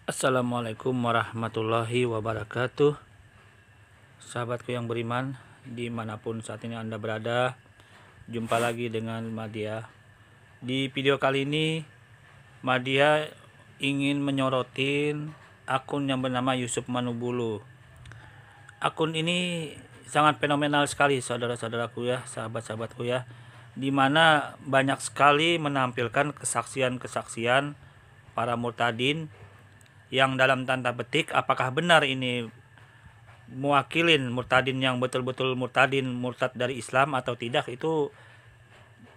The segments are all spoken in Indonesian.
Assalamualaikum warahmatullahi wabarakatuh. Sahabatku yang beriman, dimanapun saat ini Anda berada, jumpa lagi dengan Madya. Di video kali ini, Madya ingin menyorotin akun yang bernama Yusuf Manubulu. Akun ini sangat fenomenal sekali, saudara-saudaraku ya, sahabat-sahabatku ya, dimana banyak sekali menampilkan kesaksian-kesaksian para murtadin yang dalam tanda petik apakah benar ini mewakilin murtadin yang betul-betul murtad dari Islam atau tidak, itu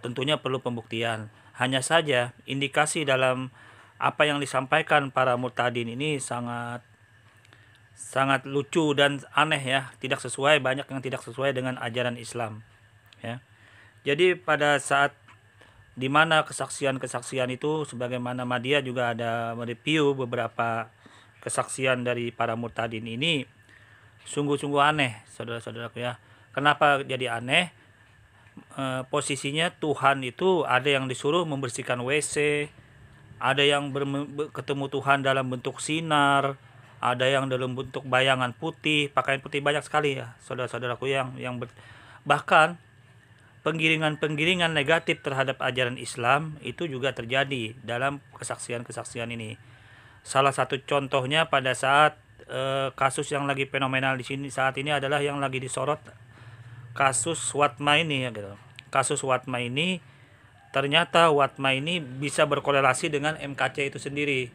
tentunya perlu pembuktian. Hanya saja indikasi dalam apa yang disampaikan para murtadin ini sangat lucu dan aneh ya, banyak yang tidak sesuai dengan ajaran Islam ya. Jadi pada saat dimana kesaksian-kesaksian itu, sebagaimana Madya juga ada mereview beberapa kesaksian dari para murtadin ini, sungguh-sungguh aneh, saudara-saudaraku ya. Kenapa jadi aneh? Posisinya Tuhan itu ada yang disuruh membersihkan WC, ada yang ketemu Tuhan dalam bentuk sinar, ada yang dalam bentuk bayangan putih, pakaian putih, banyak sekali ya, saudara-saudaraku bahkan penggiringan-penggiringan negatif terhadap ajaran Islam itu juga terjadi dalam kesaksian-kesaksian ini. Salah satu contohnya pada saat kasus yang lagi fenomenal di sini saat ini adalah yang lagi disorot, kasus Watma ini ya gitu. Kasus Watma ini, ternyata Watma ini bisa berkorelasi dengan MKC itu sendiri.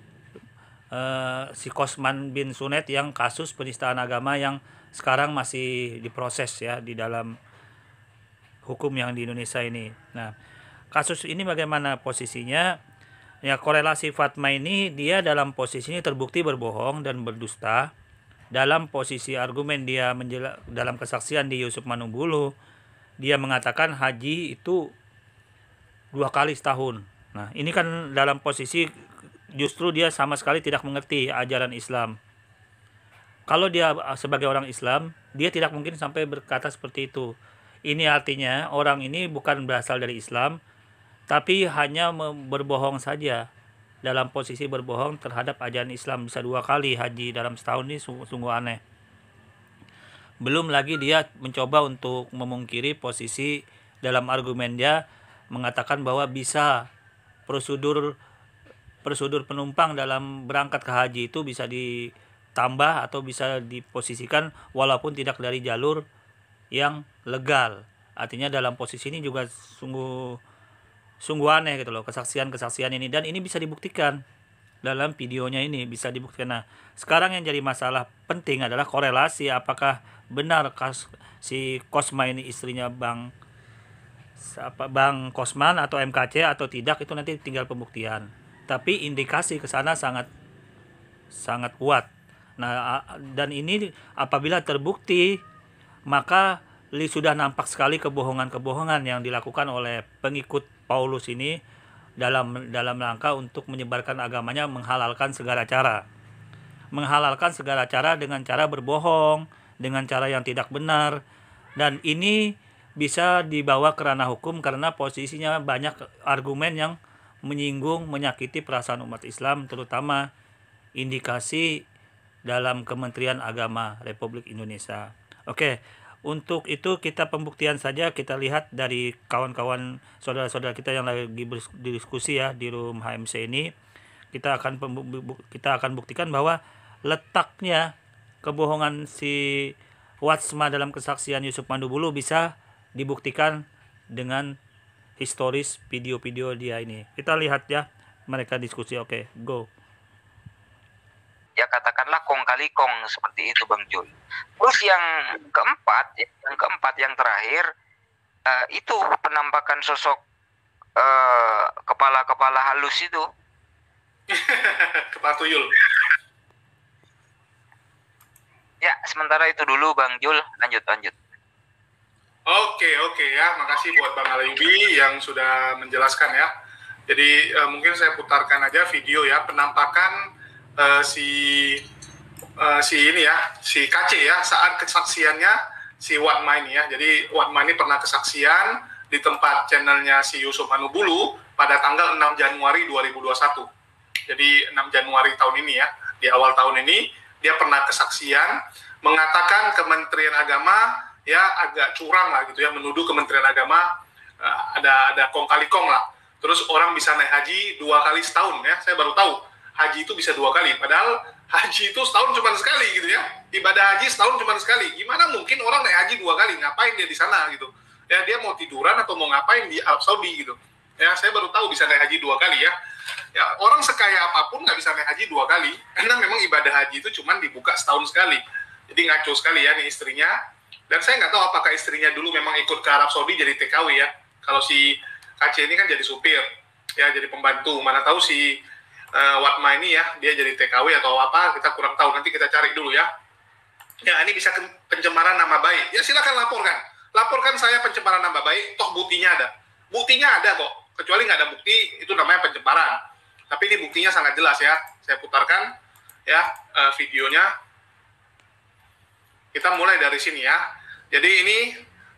Si Kosman bin Sunet yang kasus penistaan agama yang sekarang masih diproses ya di dalam hukum yang di Indonesia ini. Nah, kasus ini bagaimana posisinya? Ya, korelasi Fatma ini dia dalam posisi ini terbukti berbohong dan berdusta. Dalam posisi argumen dia dalam kesaksian di Yusuf Manubulu, dia mengatakan haji itu 2 kali setahun. Nah, ini kan dalam posisi justru dia sama sekali tidak mengerti ajaran Islam. Kalau dia sebagai orang Islam, dia tidak mungkin sampai berkata seperti itu. Ini artinya orang ini bukan berasal dari Islam, tapi hanya berbohong saja. Dalam posisi berbohong terhadap ajaran Islam, bisa 2 kali haji dalam setahun, ini sungguh aneh. Belum lagi dia mencoba untuk memungkiri posisi dalam argumen dia, mengatakan bahwa bisa prosedur penumpang dalam berangkat ke haji itu bisa ditambah atau bisa diposisikan walaupun tidak dari jalur yang legal. Artinya dalam posisi ini juga sungguh aneh gitu loh, kesaksian ini, dan ini bisa dibuktikan dalam videonya, ini bisa dibuktikan. Nah, sekarang yang jadi masalah penting adalah korelasi apakah benar si Kosma ini istrinya Bang Kosman atau MKC atau tidak, itu nanti tinggal pembuktian. Tapi indikasi ke sana sangat kuat. Nah, dan ini apabila terbukti, maka sudah nampak sekali kebohongan-kebohongan yang dilakukan oleh pengikut Paulus ini dalam rangka untuk menyebarkan agamanya, menghalalkan segala cara dengan cara berbohong, dengan cara yang tidak benar. Dan ini bisa dibawa ke ranah hukum karena posisinya banyak argumen yang menyinggung, menyakiti perasaan umat Islam, terutama indikasi dalam Kementerian Agama Republik Indonesia. Oke, untuk itu kita pembuktian saja, kita lihat dari kawan-kawan saudara-saudara kita yang lagi berdiskusi ya di room HMC ini. Kita akan buktikan bahwa letaknya kebohongan si Watsma dalam kesaksian Yusuf Manubulu bisa dibuktikan dengan historis video-video dia ini. Kita lihat ya, mereka diskusi. Oke, go. Ya katakanlah kong kali kong seperti itu Bang Jul. Terus yang keempat yang terakhir itu penampakan sosok kepala halus itu. Kepala tuyul. Ya, sementara itu dulu Bang Jul, lanjut. Oke ya, makasih buat Bang Alibi yang sudah menjelaskan ya. Jadi mungkin saya putarkan aja video ya, penampakan si KC ya saat kesaksiannya si Watma ini ya. Jadi Watma ini pernah kesaksian di tempat channelnya si Yusuf Manubulu pada tanggal 6 Januari 2021. Jadi 6 Januari tahun ini ya. di awal tahun ini dia pernah kesaksian mengatakan Kementerian Agama ya agak curang lah gitu ya, menuduh Kementerian Agama ada kong kali kong lah. Terus orang bisa naik haji 2 kali setahun ya. Saya baru tahu haji itu bisa 2 kali. Padahal haji itu setahun cuma sekali gitu ya. Ibadah haji setahun cuma sekali. Gimana mungkin orang naik haji 2 kali? Ngapain dia di sana gitu? Ya dia mau tiduran atau mau ngapain di Arab Saudi gitu? Ya saya baru tahu bisa naik haji 2 kali ya. Ya orang sekaya apapun nggak bisa naik haji 2 kali. Karena memang ibadah haji itu cuma dibuka setahun sekali. Jadi ngaco sekali ya nih istrinya. Dan saya nggak tahu apakah istrinya dulu memang ikut ke Arab Saudi jadi TKW ya. Kalau si KC ini kan jadi supir, ya jadi pembantu. Mana tahu si Watma ini ya, dia jadi TKW atau apa, kita kurang tahu. Nanti kita cari dulu ya. Ya ini bisa pencemaran nama baik. Ya silakan laporkan. Laporkan saya pencemaran nama baik, toh buktinya ada. Buktinya ada kok. Kecuali nggak ada bukti, itu namanya pencemaran. Tapi ini buktinya sangat jelas ya. Saya putarkan ya videonya. Kita mulai dari sini ya. Jadi ini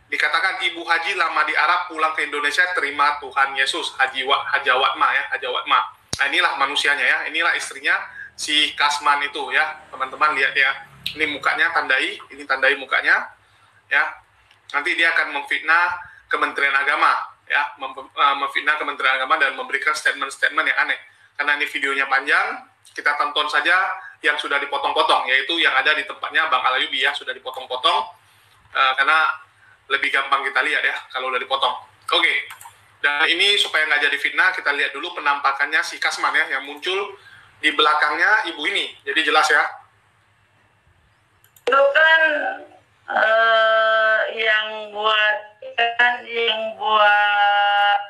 dikatakan ibu haji lama di Arab pulang ke Indonesia terima Tuhan Yesus, Haja Watma ya, Haja Watma. Nah inilah manusianya ya, inilah istrinya si Kasman itu ya, teman-teman lihat ya. Ini mukanya tandai, ini tandai mukanya ya. Nanti dia akan memfitnah Kementerian Agama ya, memfitnah Kementerian Agama dan memberikan statement-statement yang aneh. Karena ini videonya panjang, kita tonton saja yang sudah dipotong-potong, yaitu yang ada di tempatnya Bang Alayubi ya, sudah dipotong-potong karena lebih gampang kita lihat ya kalau udah dipotong. Oke. Dan ini supaya nggak jadi fitnah, kita lihat dulu penampakannya si Kasman ya, yang muncul di belakangnya ibu ini. Jadi jelas ya. Itu kan yang buat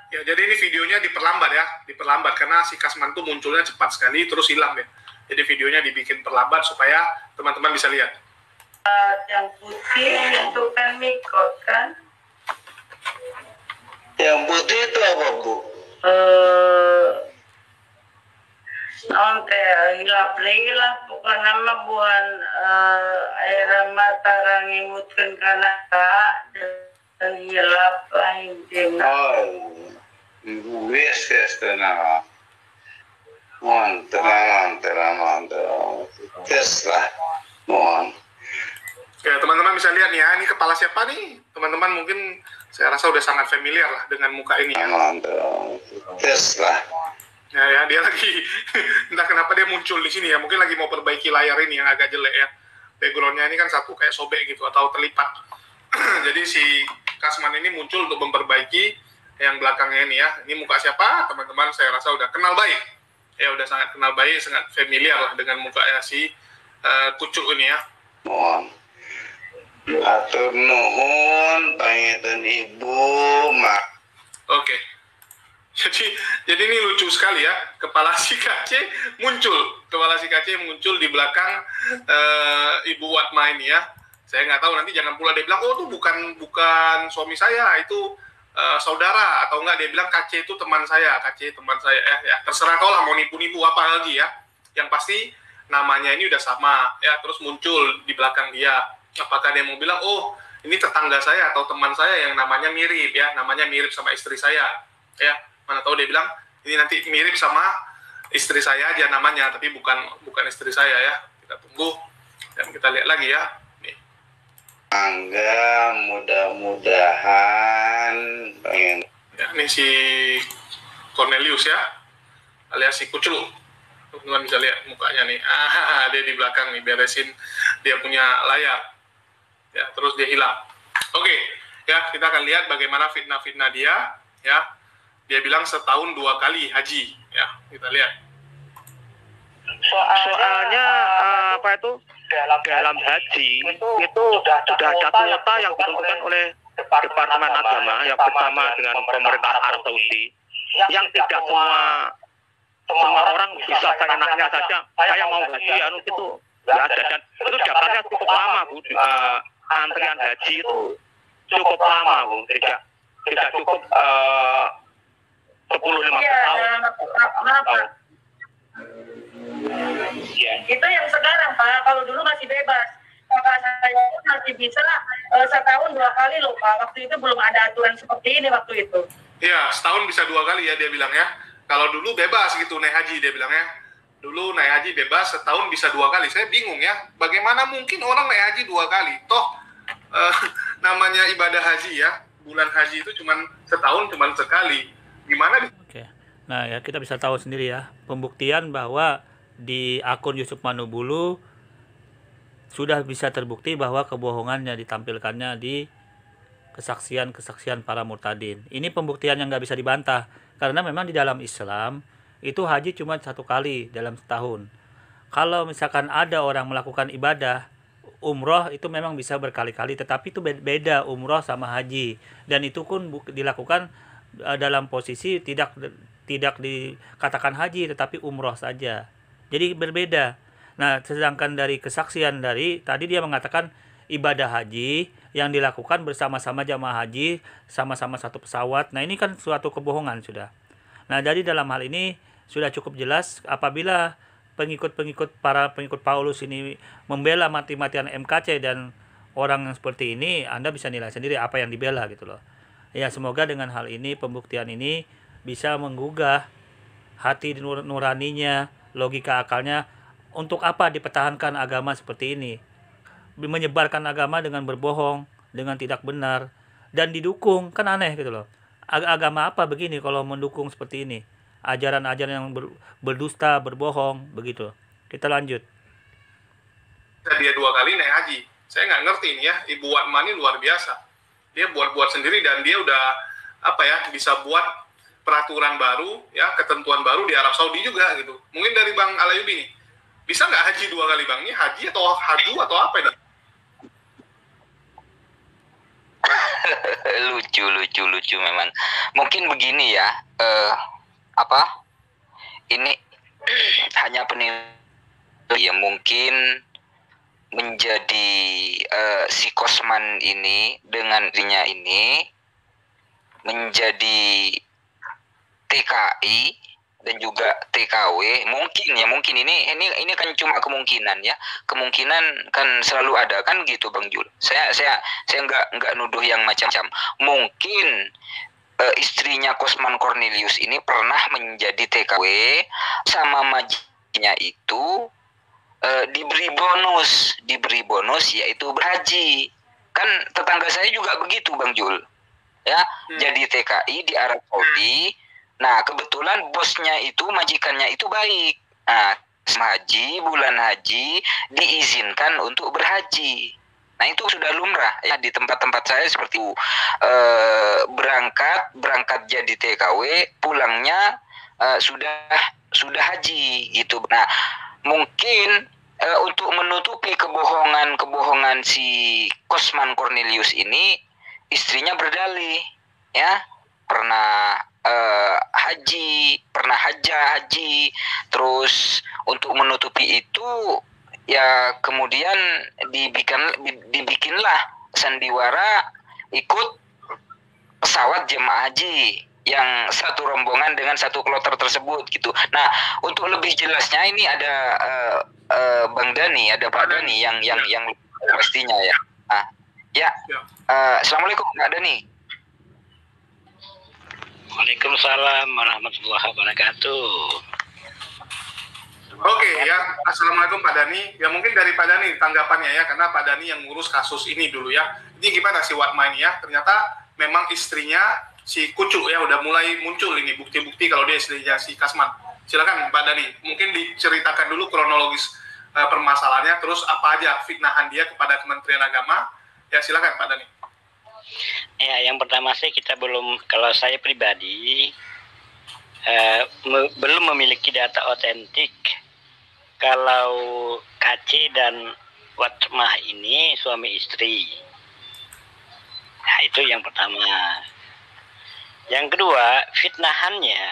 Ya, jadi ini videonya diperlambat karena si Kasman tuh munculnya cepat sekali terus hilang deh. Jadi videonya dibikin perlambat supaya teman-teman bisa lihat. Yang putih itu kan mikot kan? Yang putih itu apa, Bu? Nanti hilap bukan nama bukan air mata rangimutkan karena dan hilap lain tim. Oh, wes tenang. Mantra. Tes lah, mohon. Ya teman-teman bisa lihat nih ya, ini kepala siapa nih? Teman-teman mungkin saya rasa udah sangat familiar lah dengan muka ini ya. Tes lah. Ya dia lagi entah kenapa dia muncul di sini ya, mungkin lagi mau perbaiki layar ini yang agak jelek ya. Backgroundnya ini kan satu kayak sobek gitu atau terlipat. Jadi si Kasman ini muncul untuk memperbaiki yang belakangnya ini ya. Ini muka siapa? Teman-teman saya rasa udah kenal baik. Ya udah sangat kenal baik, sangat familiar lah dengan mukanya si Kucuk ini ya. Mohon. Atur nuhun pangeran ibu mak. Oke. Jadi ini lucu sekali ya. Kepala si KC muncul di belakang Ibu Watma ini ya. Saya nggak tahu, nanti jangan pula dia bilang oh itu bukan suami saya, itu saudara, atau enggak dia bilang KC itu teman saya ya terserah kau lah mau nipu-nipu apa lagi ya. Yang pasti namanya ini udah sama ya, terus muncul di belakang dia. Apakah dia mau bilang oh ini tetangga saya atau teman saya yang namanya mirip ya, namanya mirip sama istri saya ya. Mana tahu dia bilang ini nanti mirip sama istri saya aja namanya, tapi bukan istri saya ya. Kita tunggu dan kita lihat lagi ya. Nih. Angga mudah-mudahan pengen. Ya, ini si Cornelius ya, alias si Kuclu. Teman-teman bisa lihat mukanya nih. Dia di belakang nih beresin dia punya layar. Ya, terus dia hilang. Oke, ya kita akan lihat bagaimana fitnah-fitnah dia ya. Dia bilang setahun 2 kali haji ya. Kita lihat. Soalnya apa itu dalam haji itu sudah ada kuota yang ditentukan oleh Departemen Agama yang bersama dengan pemerintah Arab Saudi, yang tidak semua orang bisa seenaknya saja saya mau haji itu nggak ada, dan itu daftarnya cukup lama Bu. Antrian haji itu cukup lama Bu, tidak cukup 10-15 tahun. Kenapa? Ya. Itu yang sekarang Pak, kalau dulu masih bebas. Kakak saya masih bisa setahun 2 kali loh Pak. Waktu itu belum ada aturan seperti ini waktu itu. Ya, setahun bisa 2 kali ya dia bilang ya. Kalau dulu bebas gitu naik haji dia bilang ya. dulu naik haji bebas setahun bisa 2 kali. Saya bingung ya, bagaimana mungkin orang naik haji 2 kali? Toh namanya ibadah haji ya, bulan haji itu cuman setahun cuman sekali. Gimana? Oke. Nah ya, kita bisa tahu sendiri ya, pembuktian bahwa di akun Yusuf Manubulu sudah bisa terbukti bahwa kebohongannya ditampilkannya di kesaksian para murtadin. Ini pembuktian yang nggak bisa dibantah, karena memang di dalam Islam itu haji cuma 1 kali dalam setahun. Kalau misalkan ada orang melakukan ibadah umroh, itu memang bisa berkali-kali, tetapi itu beda umroh sama haji, dan itu pun dilakukan dalam posisi tidak dikatakan haji tetapi umroh saja, jadi berbeda. Nah, sedangkan dari kesaksian dari tadi dia mengatakan ibadah haji yang dilakukan bersama-sama jamaah haji, sama-sama satu pesawat. Nah, ini kan suatu kebohongan sudah. Nah, jadi dalam hal ini sudah cukup jelas apabila para pengikut Paulus ini membela mati-matian MKC dan orang yang seperti ini, Anda bisa nilai sendiri apa yang dibela gitu loh. Ya, semoga dengan hal ini, pembuktian ini bisa menggugah hati nuraninya, logika akalnya. Untuk apa dipertahankan agama seperti ini? Menyebarkan agama dengan berbohong, dengan tidak benar, dan didukung, kan aneh gitu loh. Agama apa begini kalau mendukung seperti ini? Ajaran-ajaran yang berdusta, berbohong, begitu. Kita lanjut. Dia 2 kali naik haji. Saya nggak ngerti ini ya, Ibu Watma ini luar biasa. Dia buat sendiri, dan dia udah bisa buat peraturan baru ya, ketentuan baru di Arab Saudi juga gitu. Mungkin dari Bang Alayubi nih, bisa nggak haji 2 kali Bang? Ini haji atau haju atau apa ini? lucu memang. Mungkin begini ya, ini hanya penilaian ya, mungkin menjadi si Kosman ini dengan dirinya ini menjadi TKI dan juga TKW, mungkin ini kan cuma kemungkinan ya, kemungkinan kan selalu ada kan gitu Bang Jul. Saya nggak nuduh yang macam-macam. Mungkin istrinya Kosman Cornelius ini pernah menjadi TKW sama majinya itu diberi bonus yaitu berhaji. Kan tetangga saya juga begitu Bang Jul ya, jadi TKI di Arab Saudi. Nah, kebetulan bosnya itu, majikannya itu baik. Nah, bulan haji diizinkan untuk berhaji. Nah, itu sudah lumrah ya di tempat-tempat saya seperti itu. Berangkat jadi TKW, pulangnya sudah haji gitu. Nah, mungkin untuk menutupi kebohongan si Kosman Cornelius ini, istrinya berdalih ya, pernah haji, terus untuk menutupi itu ya kemudian dibikinlah sandiwara ikut pesawat jemaah haji yang satu rombongan dengan satu kloter tersebut gitu. Nah, untuk lebih jelasnya ini ada Bang Dani, ada Pak Dani yang pastinya ya. Nah, ya, assalamualaikum Pak Dani. Waalaikumsalam warahmatullahi wabarakatuh. Oke ya, assalamualaikum Pak Dani. Ya mungkin dari Pak Dani tanggapannya ya, karena Pak Dani yang ngurus kasus ini dulu ya. Ini gimana si Watma ini ya? Ternyata memang istrinya si Kucu ya, udah mulai muncul ini bukti-bukti kalau dia istrinya si Kasman. Silakan Pak Dani, mungkin diceritakan dulu kronologis permasalahannya, terus apa aja fitnahan dia kepada Kementerian Agama. Ya silakan Pak Dani. Ya, yang pertama sih kalau saya pribadi belum memiliki data otentik kalau KC dan Watmah ini suami istri. Nah, itu yang pertama. Yang kedua, fitnahannya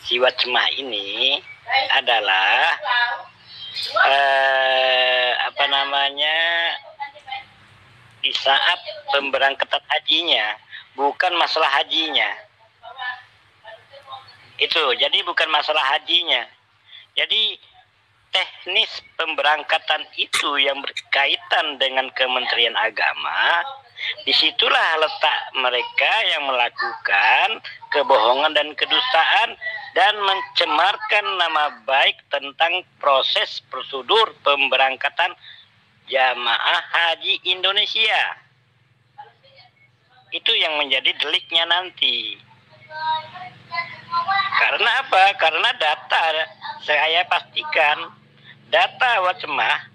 si Watmah ini adalah di saat pemberangkatan hajinya, bukan masalah hajinya. Itu, jadi bukan masalah hajinya. Jadi teknis pemberangkatan itu yang berkaitan dengan Kementerian Agama, disitulah letak mereka yang melakukan kebohongan dan kedustaan dan mencemarkan nama baik tentang proses prosedur pemberangkatan jamaah haji Indonesia. Itu yang menjadi deliknya nanti. Karena apa? Karena data, saya pastikan data Wacemah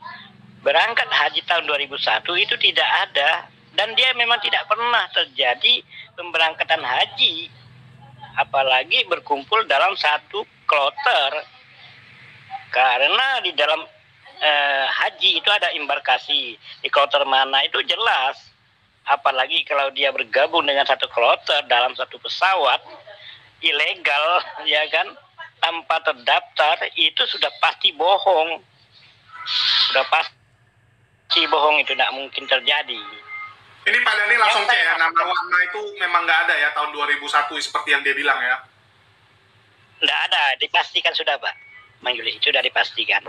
berangkat haji tahun 2001 itu tidak ada, dan dia memang tidak pernah terjadi pemberangkatan haji, apalagi berkumpul dalam satu kloter. Karena di dalam haji itu ada embarkasi, di kloter mana itu jelas. Apalagi kalau dia bergabung dengan satu kloter dalam satu pesawat ilegal, ya kan, tanpa terdaftar, itu sudah pasti bohong. Sudah pasti bohong, itu tidak mungkin terjadi. Ini Pak Dhani langsung cek ya, nama Watma itu memang nggak ada ya tahun 2001 seperti yang dia bilang ya? Nggak ada, dipastikan sudah Pak Mang Julius, itu sudah dipastikan.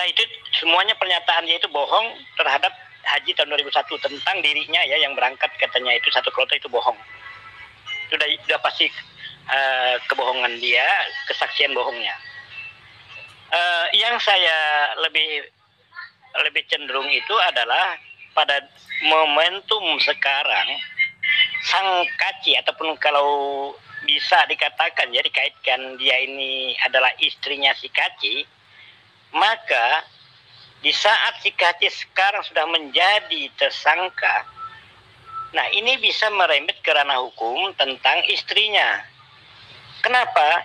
Itu semuanya pernyataan dia itu bohong terhadap haji tahun 2001 tentang dirinya ya, yang berangkat katanya itu satu kloter, itu bohong. Itu sudah pasti kebohongan dia, kesaksian bohongnya. Yang saya lebih cenderung itu adalah pada momentum sekarang sang kaci, ataupun kalau bisa dikatakan ya, dikaitkan dia ini adalah istrinya si kaci, maka di saat si kaci sekarang sudah menjadi tersangka, nah ini bisa merembet ke ranah hukum tentang istrinya. Kenapa?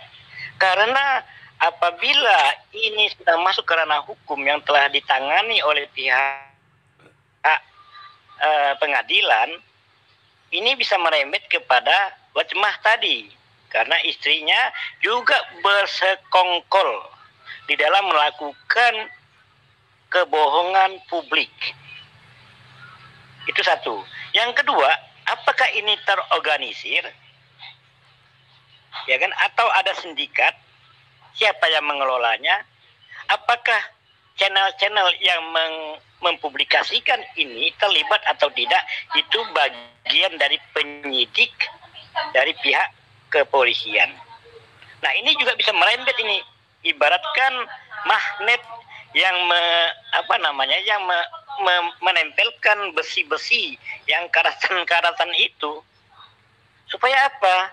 Karena apabila ini sudah masuk ke ranah hukum yang telah ditangani oleh pihak pengadilan, ini bisa merembet kepada Wacemah tadi, karena istrinya juga bersekongkol di dalam melakukan kebohongan publik. Itu satu. Yang kedua, apakah ini terorganisir, ya kan, atau ada sindikat? Siapa yang mengelolanya? Apakah channel-channel yang mempublikasikan ini terlibat atau tidak? Itu bagian dari penyidik dari pihak kepolisian. Nah, ini juga bisa merembet ini, ibaratkan magnet yang menempelkan besi-besi yang karatan-karatan itu. Supaya apa?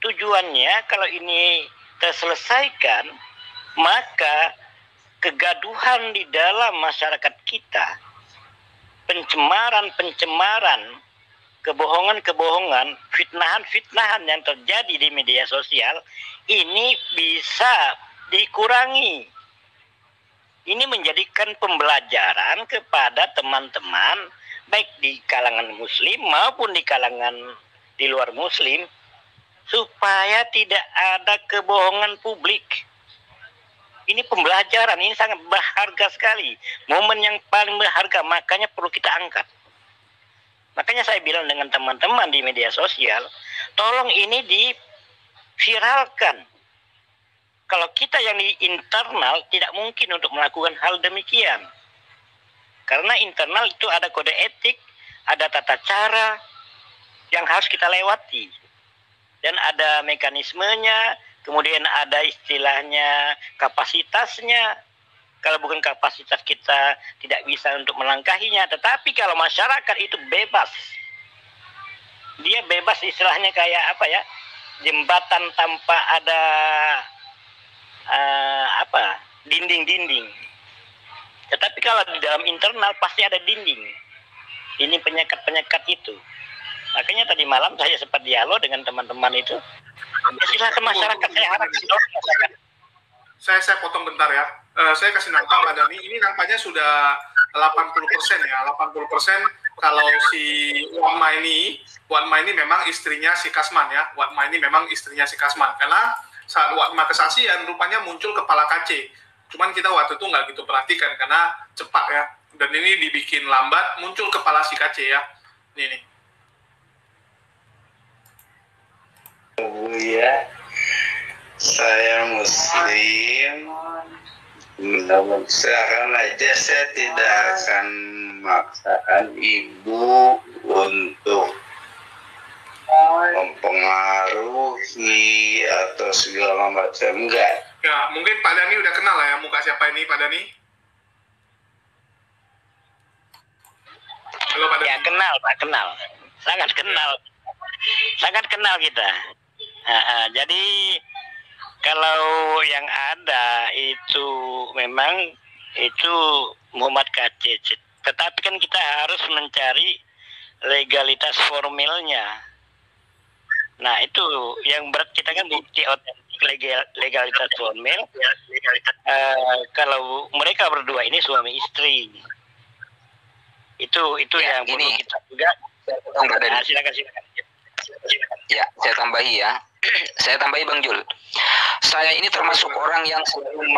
Tujuannya kalau ini terselesaikan, maka kegaduhan di dalam masyarakat kita, pencemaran, kebohongan, fitnahan yang terjadi di media sosial, ini bisa dikurangi. Ini menjadikan pembelajaran kepada teman-teman, baik di kalangan muslim maupun di kalangan di luar muslim, supaya tidak ada kebohongan publik. Ini pembelajaran, ini sangat berharga sekali. Momen yang paling berharga, makanya perlu kita angkat. Makanya saya bilang dengan teman-teman di media sosial, tolong ini diviralkan. Kalau kita yang di internal tidak mungkin untuk melakukan hal demikian. Karena internal itu ada kode etik, ada tata cara yang harus kita lewati. Dan ada mekanismenya, kemudian ada istilahnya kapasitasnya. Kalau bukan kapasitas, kita tidak bisa untuk melangkahinya. Tetapi kalau masyarakat itu bebas, dia bebas istilahnya kayak apa ya, jembatan tanpa ada dinding-dinding. Tetapi kalau di dalam internal pasti ada dinding. Ini penyekat-penyekat itu. Makanya tadi malam saya sempat dialog dengan teman-teman itu. Silakan masyarakat, saya harap saya potong bentar ya. Saya kasih nangka Pak Dhani, ini nampaknya sudah 80% ya. 80% kalau si Watma ini memang istrinya si Kasman ya. Watma ini memang istrinya si Kasman. Karena saat Watma kesaksian rupanya muncul kepala KC. Cuman kita waktu itu nggak gitu perhatikan karena cepat ya. Dan ini dibikin lambat, muncul kepala si KC ya. Ini nih. Ya, saya muslim, serahkan aja, saya tidak akan memaksakan ibu untuk mempengaruhi atau segala macam, enggak. Ya, mungkin Pak Dani udah kenal lah ya muka siapa ini, Pak Dani. Halo Pak Dani. Ya kenal Pak, kenal. Sangat kenal. Sangat kenal kita. Jadi kalau yang ada itu memang itu Muhammad KC. Tetapi kan kita harus mencari legalitas formilnya. Nah itu yang berat kita kan bukti otentik legalitas formil. Kalau mereka berdua ini suami istri, itu Ya, yang perlu gini. kita juga. Enggak ada. Nah, silakan. Ya, saya tambahi ya. Saya tambahi Bang Jul. Saya ini termasuk orang yang selalu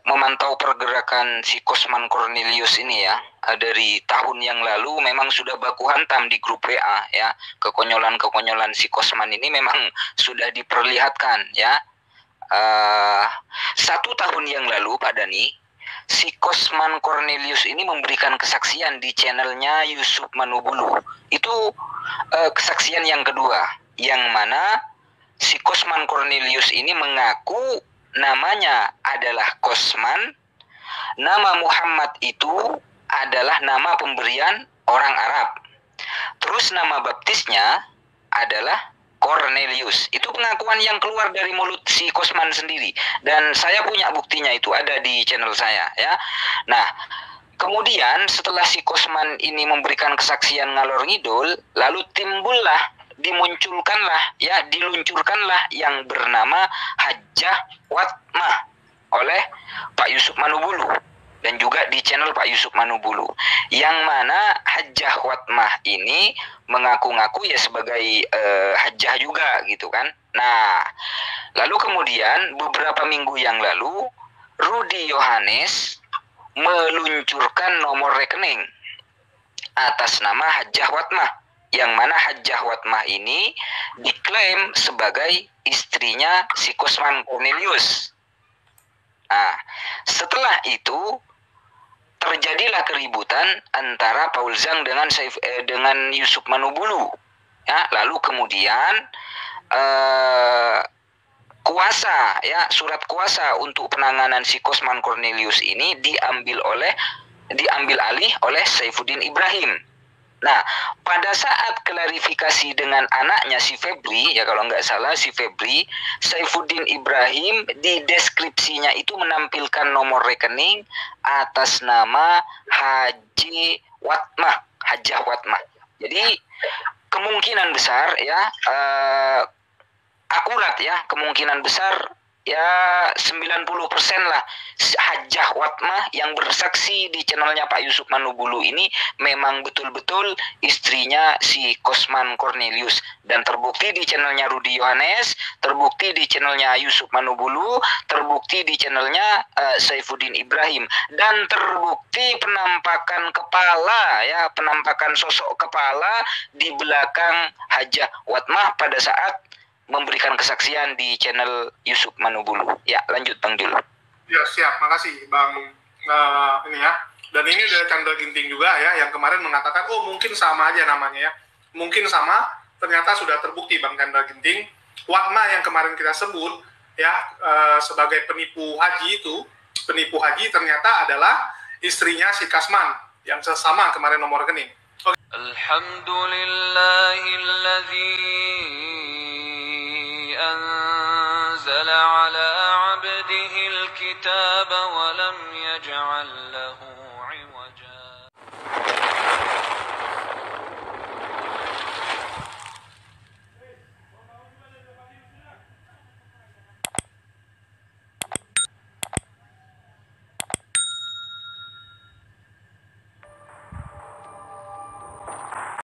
memantau pergerakan si Kosman Cornelius ini ya. Dari tahun yang lalu memang sudah baku hantam di grup WA ya. Kekonyolan-kekonyolan si Kosman ini memang sudah diperlihatkan ya. 1 tahun yang lalu Pak Dani, si Kosman Cornelius ini memberikan kesaksian di channelnya Yusuf Manubulu. Itu kesaksian yang kedua, yang mana si Kosman Cornelius ini mengaku namanya adalah Kosman, nama Muhammad itu adalah nama pemberian orang Arab. Terus nama baptisnya adalah Cornelius. Itu pengakuan yang keluar dari mulut si Kosman sendiri. Dan saya punya buktinya, itu ada di channel saya ya. Nah, kemudian setelah si Kosman ini memberikan kesaksian ngalor ngidul, lalu diluncurkanlah yang bernama Hajjah Watmah oleh Pak Yusuf Manubulu, dan juga di channel Pak Yusuf Manubulu, yang mana Hajjah Watmah ini mengaku-ngaku ya sebagai hajjah juga gitu kan. Nah, lalu kemudian beberapa minggu yang lalu Rudi Yohanes meluncurkan nomor rekening atas nama Hajjah Watmah, yang mana Hajjah Watmah ini diklaim sebagai istrinya si Kosman Cornelius. Nah, setelah itu terjadilah keributan antara Paul Zhang dengan Yusuf Manubulu. Ya, lalu kemudian surat kuasa untuk penanganan si Kosman Cornelius ini diambil alih oleh Saifuddin Ibrahim. Nah, pada saat klarifikasi dengan anaknya si Febri, ya kalau nggak salah si Febri, Saifuddin Ibrahim di deskripsinya itu menampilkan nomor rekening atas nama Hajjah Watmah. Jadi kemungkinan besar ya, akurat ya, kemungkinan besar ya 90% lah Hajjah Watmah yang bersaksi di channelnya Pak Yusuf Manubulu ini memang betul-betul istrinya si Kosman Cornelius, dan terbukti di channelnya Rudi Yohanes, terbukti di channelnya Yusuf Manubulu, terbukti di channelnya Saifuddin Ibrahim, dan terbukti penampakan sosok kepala di belakang Hajjah Watmah pada saat memberikan kesaksian di channel Yusuf Manubulu. Ya, lanjut Bang Jul. Ya, siap. Makasih Bang ini ya. Dan ini dari Chandra Ginting juga ya, yang kemarin mengatakan, oh mungkin sama aja namanya ya. Mungkin sama, ternyata sudah terbukti Bang Chandra Ginting. Watmah yang kemarin kita sebut ya sebagai penipu haji ternyata adalah istrinya si Kasman yang sesama kemarin nomor rekening. أنزل على عبده الكتاب ولم يجعل له